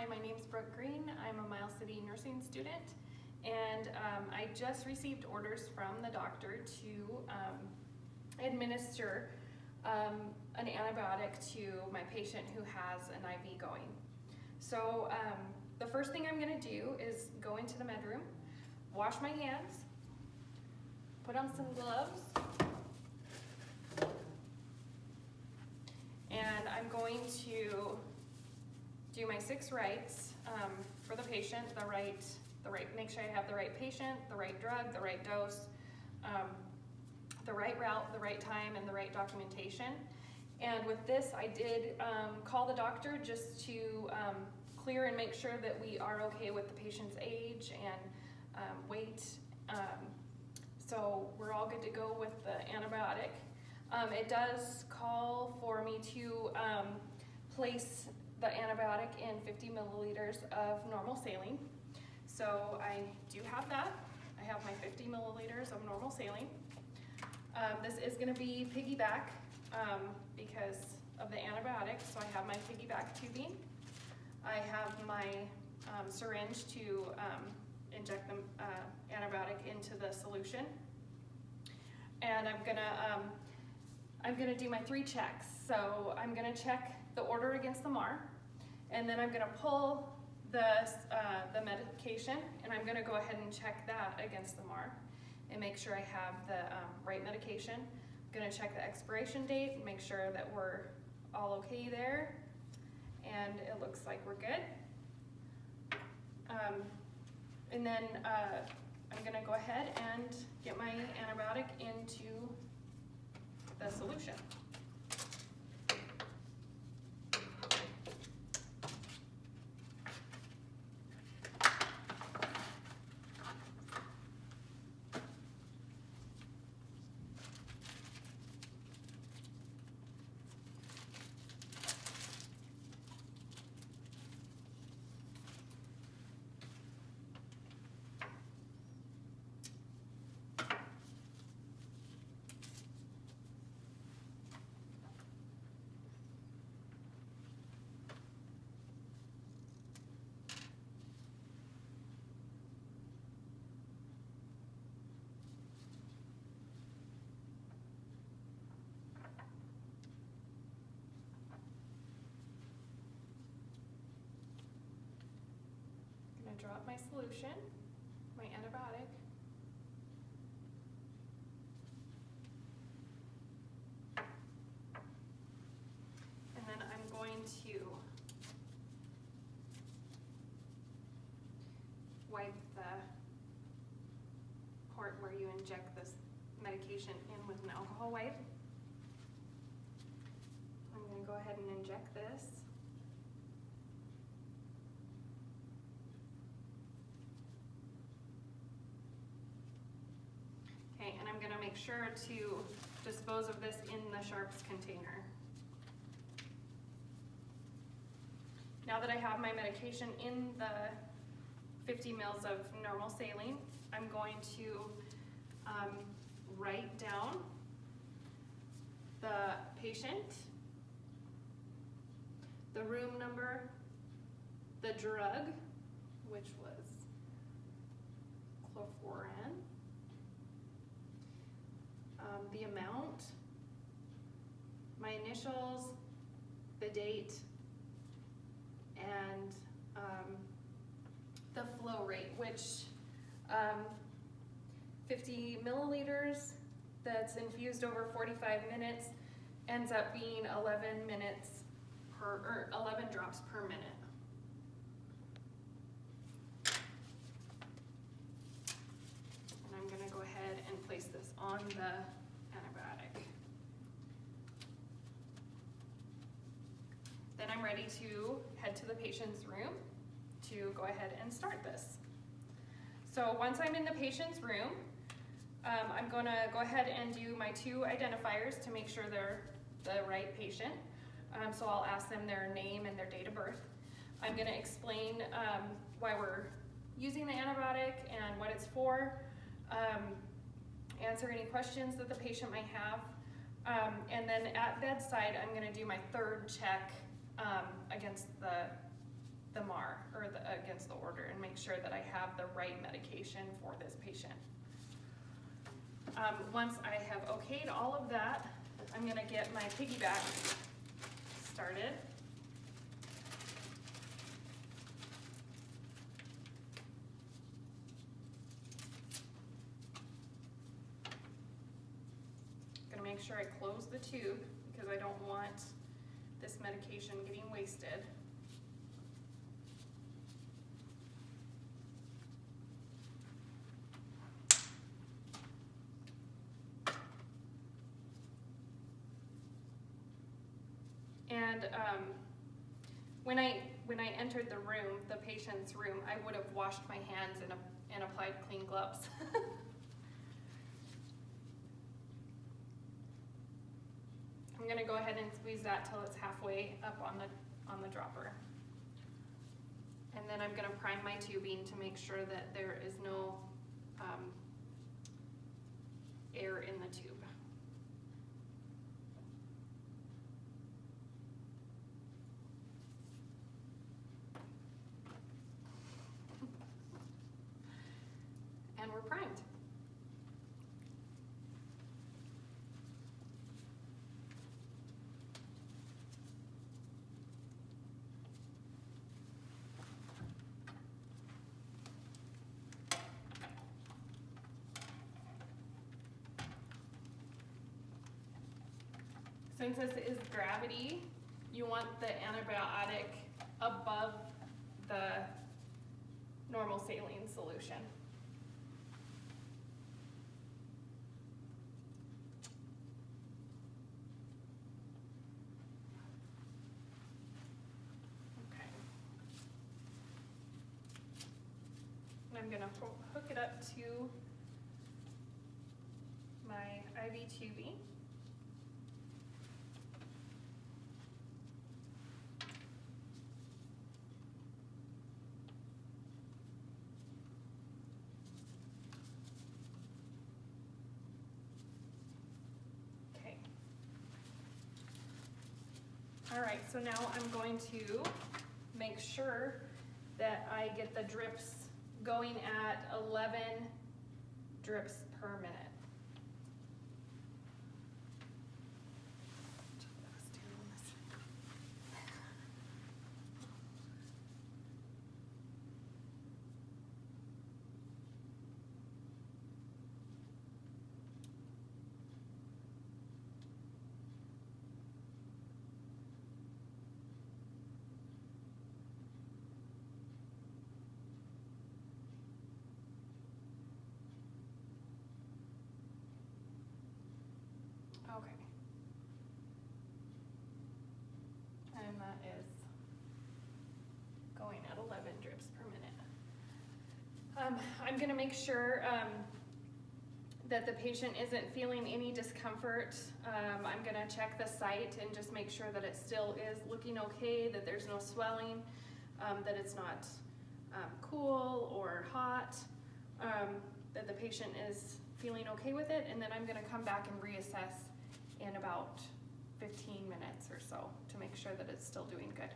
Hi, my name's Brooke Green. I'm a Miles City nursing student, and I just received orders from the doctor to administer an antibiotic to my patient who has an IV going. So the first thing I'm going to do is go into the med room, wash my hands, put on some gloves, and I'm going to do my 6 rights for the patient, make sure I have the right patient, the right drug, the right dose, the right route, the right time, and the right documentation. And with this, I did call the doctor just to clear and make sure that we are okay with the patient's age and weight. So we're all good to go with the antibiotic. It does call for me to place the antibiotic in 50 milliliters of normal saline. So I do have that. I have my 50 milliliters of normal saline. This is going to be Piggyback because of the antibiotic, so I have my Piggyback tubing. I have my syringe to inject the antibiotic into the solution. And I'm gonna do my 3 checks. So I'm gonna check the order against the MAR, and then I'm gonna pull the medication, and I'm gonna go ahead and check that against the MAR and make sure I have the right medication. I'm gonna check the expiration date and make sure that we're all okay there, and it looks like we're good. And then I'm gonna go ahead and get my antibiotic into the solution. Drop my solution, my antibiotic. And then I'm going to wipe the port where you inject this medication in with an alcohol wipe. I'm going to go ahead and inject this. And I'm going to make sure to dispose of this in the sharps container. Now that I have my medication in the 50 mils of normal saline, I'm going to write down the patient, the room number, the drug, which was chloroform, the amount, my initials, the date, and the flow rate, which 50 milliliters that's infused over 45 minutes ends up being 11 drops per minute. And I'm going to go ahead and place this on the antibiotic. Then I'm ready to head to the patient's room to go ahead and start this. So once I'm in the patient's room, I'm going to go ahead and do my 2 identifiers to make sure they're the right patient. So I'll ask them their name and their date of birth. I'm going to explain why we're using the antibiotic and what it's for, answer any questions that the patient might have, and then at bedside I'm going to do my 3rd check against the the MAR, or against the order, and make sure that I have the right medication for this patient. Once I have okayed all of that, I'm gonna get my piggyback started. Gonna make sure I close the tube because I don't want this medication getting wasted. And when I entered the room, the patient's room, I would have washed my hands and applied clean gloves. I'm gonna go ahead and squeeze that till it's halfway up on the dropper. And then I'm gonna prime my tubing to make sure that there is no air in the tube. And we're primed. Since this is gravity, you want the antibiotic above the normal saline solution. Okay. And I'm gonna hook it up to my IV tubing. All right, so now I'm going to make sure that I get the drips going at 11 drips per minute. Okay. And that is going at 11 drips per minute. I'm gonna make sure that the patient isn't feeling any discomfort. I'm gonna check the site and just make sure that it still is looking okay, that there's no swelling, that it's not cool or hot, that the patient is feeling okay with it, and then I'm gonna come back and reassess in about 15 minutes or so to make sure that it's still doing good.